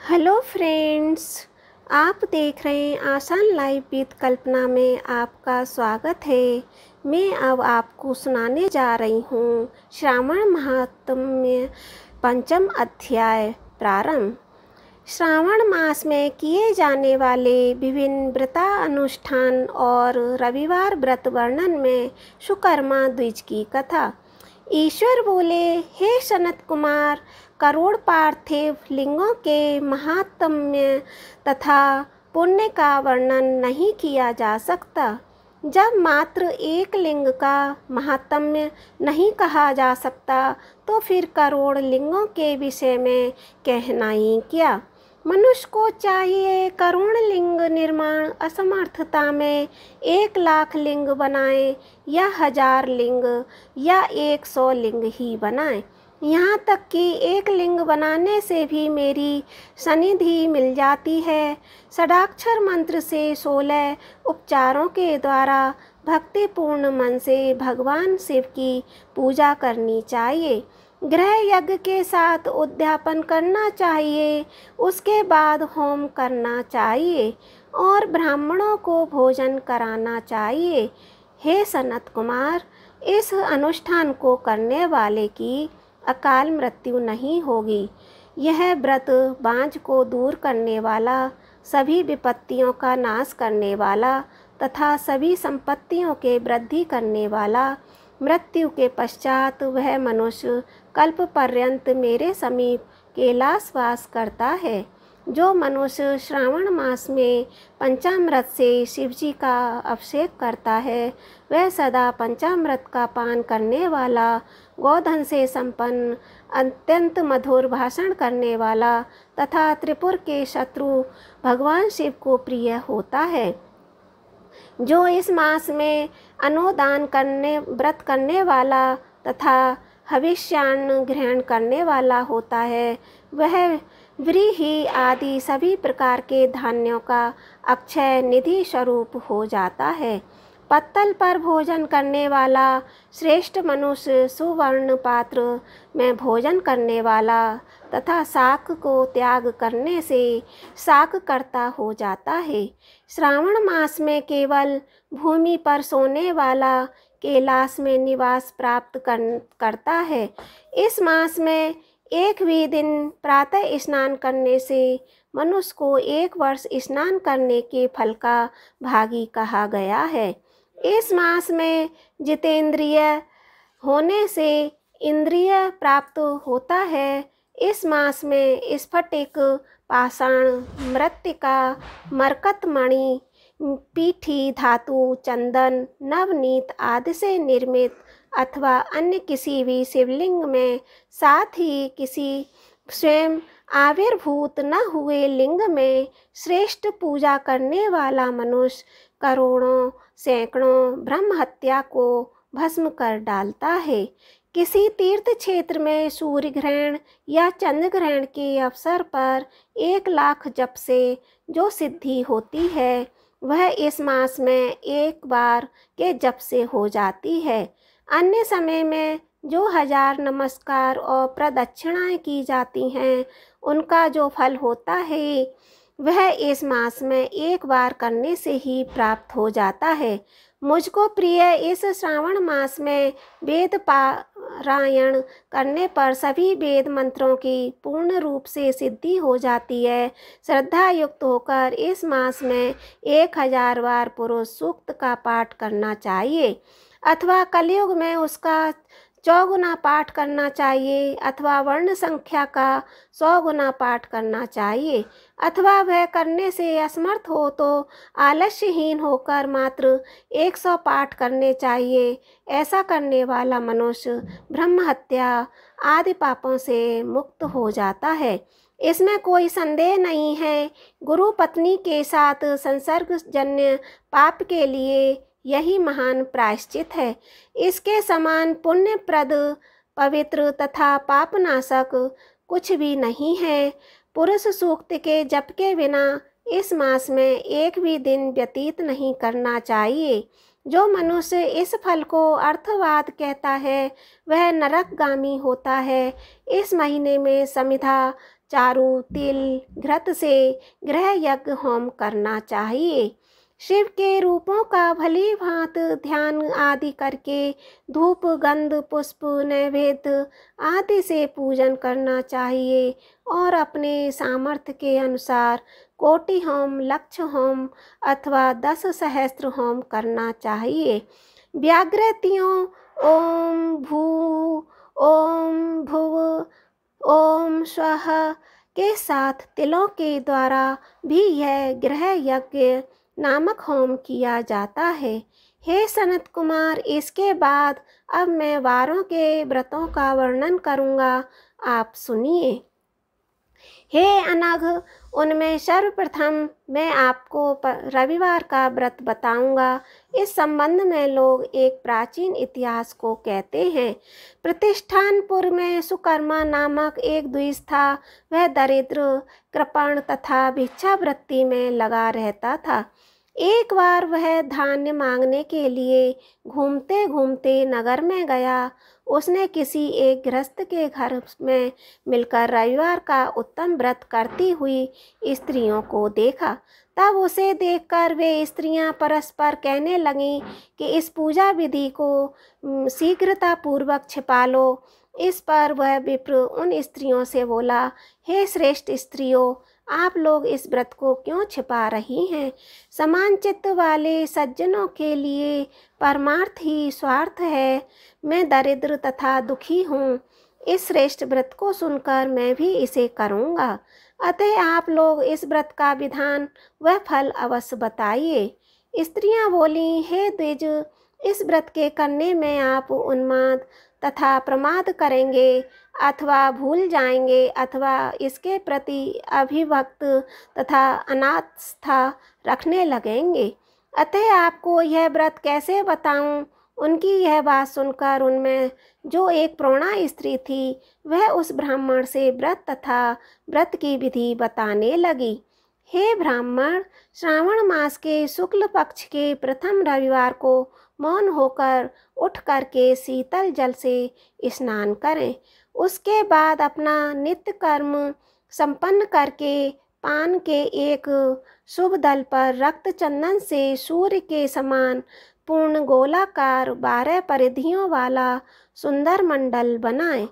Hello friends, आप देख रहे हैं आसान लाइव विद कल्पना में आपका स्वागत है। मैं अब आपको सुनाने जा रही हूँ श्रावण महात्म्य पंचम अध्याय प्रारंभ। श्रावण मास में किए जाने वाले विभिन्न व्रतानुष्ठान और रविवार व्रत वर्णन में सुकर्मा द्विज की कथा। ईश्वर बोले, हे सनत कुमार, करोड़ पार्थिव लिंगों के महात्म्य तथा पुण्य का वर्णन नहीं किया जा सकता। जब मात्र एक लिंग का महात्म्य नहीं कहा जा सकता तो फिर करोड़ लिंगों के विषय में कहना ही क्या। मनुष्य को चाहिए करोड़ लिंग निर्माण असमर्थता में 1,00,000 लिंग बनाए या 1000 लिंग या 100 लिंग ही बनाए। यहाँ तक कि एक लिंग बनाने से भी मेरी सनिधि मिल जाती है। षडाक्षर मंत्र से 16 उपचारों के द्वारा भक्तिपूर्ण मन से भगवान शिव की पूजा करनी चाहिए। गृह यज्ञ के साथ उद्यापन करना चाहिए, उसके बाद होम करना चाहिए और ब्राह्मणों को भोजन कराना चाहिए। हे सनत कुमार, इस अनुष्ठान को करने वाले की अकाल मृत्यु नहीं होगी। यह व्रत बांझ को दूर करने वाला, सभी विपत्तियों का नाश करने वाला तथा सभी संपत्तियों के वृद्धि करने वाला, मृत्यु के पश्चात वह मनुष्य कल्प पर्यंत मेरे समीप कैलाशवास करता है। जो मनुष्य श्रावण मास में पंचामृत से शिवजी का अभिषेक करता है, वह सदा पंचामृत का पान करने वाला, गोधन से संपन्न, अत्यंत मधुर भाषण करने वाला तथा त्रिपुर के शत्रु भगवान शिव को प्रिय होता है। जो इस मास में अनुदान करने, व्रत करने वाला तथा हविष्यान्न ग्रहण करने वाला होता है, वह व्रीहि आदि सभी प्रकार के धान्यों का अक्षय निधि स्वरूप हो जाता है। पत्तल पर भोजन करने वाला श्रेष्ठ मनुष्य सुवर्ण पात्र में भोजन करने वाला तथा शाक को त्याग करने से शाक कर्ता हो जाता है। श्रावण मास में केवल भूमि पर सोने वाला कैलाश में निवास प्राप्त करता है। इस मास में एक भी दिन प्रातः स्नान करने से मनुष्य को 1 वर्ष स्नान करने के फल का भागी कहा गया है। इस मास में जितेंद्रिय होने से इंद्रिय प्राप्त होता है। इस मास में स्फटिक, पाषाण, मृत्तिका, मरकतमणि, पीठी धातु, चंदन, नवनीत आदि से निर्मित अथवा अन्य किसी भी शिवलिंग में, साथ ही किसी स्वयं आविर्भूत न हुए लिंग में श्रेष्ठ पूजा करने वाला मनुष्य करोड़ों सैकड़ों ब्रह्म हत्या को भस्म कर डालता है। किसी तीर्थ क्षेत्र में सूर्य ग्रहण या चंद्र ग्रहण के अवसर पर 1,00,000 जप से जो सिद्धि होती है, वह इस मास में एक बार के जप से हो जाती है। अन्य समय में जो 1000 नमस्कार और प्रदक्षिणाएं की जाती हैं, उनका जो फल होता है, वह इस मास में एक बार करने से ही प्राप्त हो जाता है। मुझको प्रिय इस श्रावण मास में वेद पारायण करने पर सभी वेद मंत्रों की पूर्ण रूप से सिद्धि हो जाती है। श्रद्धा युक्त होकर इस मास में 1000 बार पुरुष सूक्त का पाठ करना चाहिए अथवा कलयुग में उसका 100 गुना पाठ करना चाहिए अथवा वर्ण संख्या का 100 गुना पाठ करना चाहिए अथवा वह करने से असमर्थ हो तो आलस्यहीन होकर मात्र 100 पाठ करने चाहिए। ऐसा करने वाला मनुष्य ब्रह्म हत्या आदि पापों से मुक्त हो जाता है। इसमें कोई संदेह नहीं है। गुरु पत्नी के साथ संसर्गजन्य पाप के लिए यही महान प्रायश्चित है। इसके समान पुण्यप्रद, पवित्र तथा पापनाशक कुछ भी नहीं है। पुरुष सूक्त के जप के बिना इस मास में एक भी दिन व्यतीत नहीं करना चाहिए। जो मनुष्य इस फल को अर्थवाद कहता है, वह नरकगामी होता है। इस महीने में समिधा चारु, तिल, घृत से गृह यज्ञ होम करना चाहिए। शिव के रूपों का भली भांत ध्यान आदि करके धूप, गंध, पुष्प, नैवेद्य आदि से पूजन करना चाहिए और अपने सामर्थ्य के अनुसार कोटि होम, लक्ष होम अथवा 10 सहस्त्र होम करना चाहिए। व्याघ्रतियों ओम भू, ओम भुव, ओम स्वः के साथ तिलों के द्वारा भी यह गृह यज्ञ नामक होम किया जाता है। हे सनत कुमार, इसके बाद अब मैं वारों के व्रतों का वर्णन करूँगा, आप सुनिए। हे अनघ, उनमें सर्वप्रथम मैं आपको रविवार का व्रत बताऊंगा। इस संबंध में लोग एक प्राचीन इतिहास को कहते हैं। प्रतिष्ठानपुर में सुकर्मा नामक एक द्विज था। वह दरिद्र, कृपण तथा भिक्षावृत्ति में लगा रहता था। एक बार वह धान्य मांगने के लिए घूमते घूमते नगर में गया। उसने किसी एक गृहस्थ के घर में मिलकर रविवार का उत्तम व्रत करती हुई स्त्रियों को देखा। तब उसे देखकर वे स्त्रियां परस्पर कहने लगीं कि इस पूजा विधि को शीघ्रतापूर्वक छिपा लो। इस पर वह विप्र उन स्त्रियों से बोला, हे श्रेष्ठ स्त्रियों, आप लोग इस व्रत को क्यों छिपा रही हैं? समान चित्त वाले सज्जनों के लिए परमार्थ ही स्वार्थ है। मैं दरिद्र तथा दुखी हूँ। इस श्रेष्ठ व्रत को सुनकर मैं भी इसे करूँगा। अतः आप लोग इस व्रत का विधान व फल अवश्य बताइए। स्त्रियां बोलीं, हे द्विज, इस व्रत के करने में आप उन्माद तथा प्रमाद करेंगे अथवा भूल जाएंगे अथवा इसके प्रति अभिभक्त तथा अनास्था रखने लगेंगे। अतः आपको यह व्रत कैसे बताऊं? उनकी यह बात सुनकर उनमें जो एक प्रौढ़ा स्त्री थी, वह उस ब्राह्मण से व्रत तथा व्रत की विधि बताने लगी। हे ब्राह्मण, श्रावण मास के शुक्ल पक्ष के प्रथम रविवार को मौन होकर उठ करके शीतल जल से स्नान करें। उसके बाद अपना नित्य कर्म संपन्न करके पान के एक शुभ दल पर रक्त चंदन से सूर्य के समान पूर्ण गोलाकार 12 परिधियों वाला सुंदर मंडल बनाएं।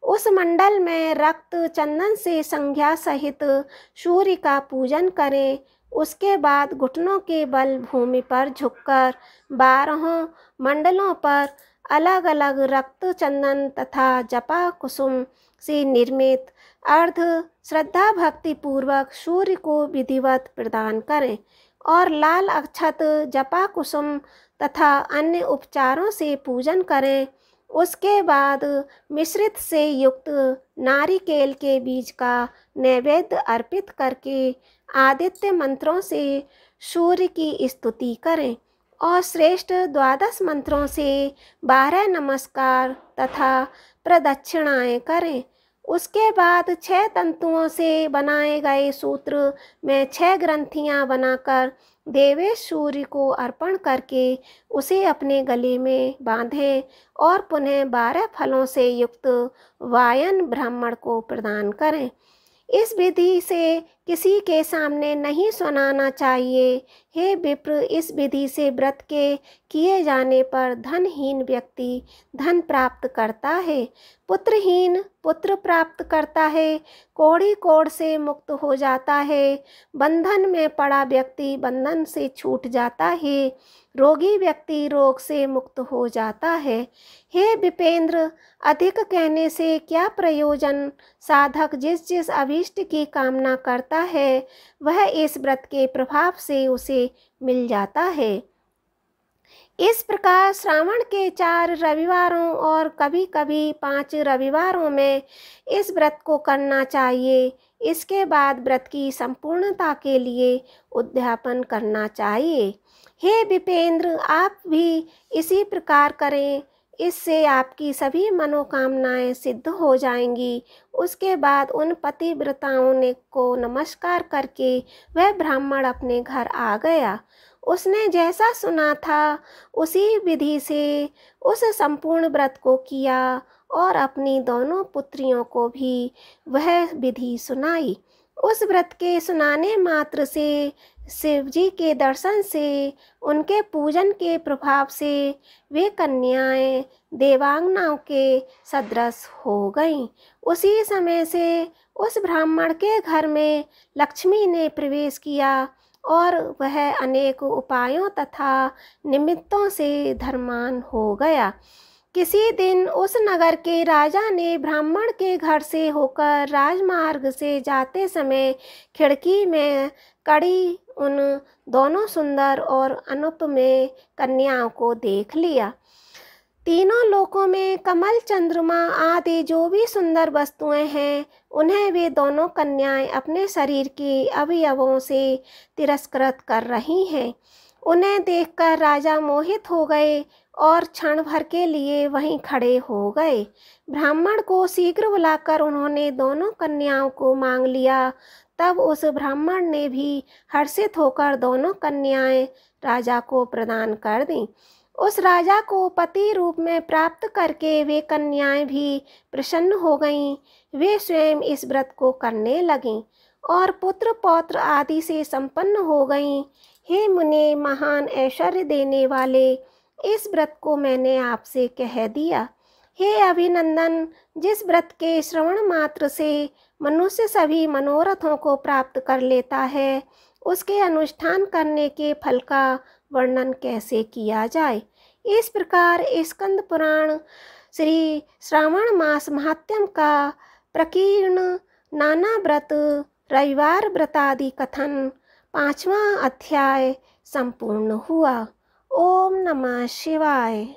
उस मंडल में रक्त चंदन से संज्ञा सहित सूर्य का पूजन करें। उसके बाद घुटनों के बल भूमि पर झुककर 12 मंडलों पर अलग अलग रक्त चंदन तथा जपा कुसुम से निर्मित अर्ध श्रद्धा भक्ति पूर्वक सूर्य को विधिवत प्रदान करें और लाल अक्षत, जपा कुसुम तथा अन्य उपचारों से पूजन करें। उसके बाद मिश्रित से युक्त नारिकेल के बीज का नैवेद्य अर्पित करके आदित्य मंत्रों से सूर्य की स्तुति करें और श्रेष्ठ 12 मंत्रों से 12 नमस्कार तथा प्रदक्षिणाएं करें। उसके बाद 6 तंतुओं से बनाए गए सूत्र में 6 ग्रंथियां बनाकर देवेश सूर्य को अर्पण करके उसे अपने गले में बांधें और पुनः 12 फलों से युक्त वायन ब्राह्मण को प्रदान करें। इस विधि से किसी के सामने नहीं सुनाना चाहिए। हे विप्र, इस विधि से व्रत के किए जाने पर धनहीन व्यक्ति धन प्राप्त करता है, पुत्रहीन पुत्र प्राप्त करता है, कोढ़ी कोढ़ से मुक्त हो जाता है, बंधन में पड़ा व्यक्ति बंधन से छूट जाता है, रोगी व्यक्ति रोग से मुक्त हो जाता है। हे विपेंद्र, अधिक कहने से क्या प्रयोजन? साधक जिस जिस अभीष्ट की कामना करता है वह इस व्रत के प्रभाव से उसे मिल जाता है। इस प्रकार श्रावण के 4 रविवारों और कभी कभी 5 रविवारों में इस व्रत को करना चाहिए। इसके बाद व्रत की संपूर्णता के लिए उद्यापन करना चाहिए। हे विपेंद्र, आप भी इसी प्रकार करें, इससे आपकी सभी मनोकामनाएं सिद्ध हो जाएंगी। उसके बाद उन पतिव्रताओं ने को नमस्कार करके वह ब्राह्मण अपने घर आ गया। उसने जैसा सुना था उसी विधि से उस संपूर्ण व्रत को किया और अपनी दोनों पुत्रियों को भी वह विधि सुनाई। उस व्रत के सुनाने मात्र से शिव जी के दर्शन से, उनके पूजन के प्रभाव से वे कन्याएं देवांगनाओं के सदृश हो गईं। उसी समय से उस ब्राह्मण के घर में लक्ष्मी ने प्रवेश किया और वह अनेक उपायों तथा निमित्तों से धर्मान हो गया। किसी दिन उस नगर के राजा ने ब्राह्मण के घर से होकर राजमार्ग से जाते समय खिड़की में खड़ी उन दोनों सुंदर और अनुपमेय कन्याओं को देख लिया। तीनों लोकों में कमल, चंद्रमा आदि जो भी सुंदर वस्तुएं हैं, उन्हें वे दोनों कन्याएं अपने शरीर के अवयवों से तिरस्कृत कर रही हैं। उन्हें देखकर राजा मोहित हो गए और क्षण भर के लिए वहीं खड़े हो गए। ब्राह्मण को शीघ्र बुलाकर उन्होंने दोनों कन्याओं को मांग लिया। तब उस ब्राह्मण ने भी हर्षित होकर दोनों कन्याएं राजा को प्रदान कर दी। उस राजा को पति रूप में प्राप्त करके वे कन्याएं भी प्रसन्न हो गईं। वे स्वयं इस व्रत को करने लगीं और पुत्र पौत्र आदि से संपन्न हो गईं। हे मुने, महान ऐश्वर्य देने वाले, इस व्रत को मैंने आपसे कह दिया। हे अभिनंदन, जिस व्रत के श्रवण मात्र से मनुष्य सभी मनोरथों को प्राप्त कर लेता है, उसके अनुष्ठान करने के फल का वर्णन कैसे किया जाए। इस प्रकार स्कंद पुराण श्री श्रावण मास महात्म्य का प्रकीर्ण नाना व्रत, रविवार व्रत आदि कथन 5वां अध्याय संपूर्ण हुआ। ओम नमः शिवाय।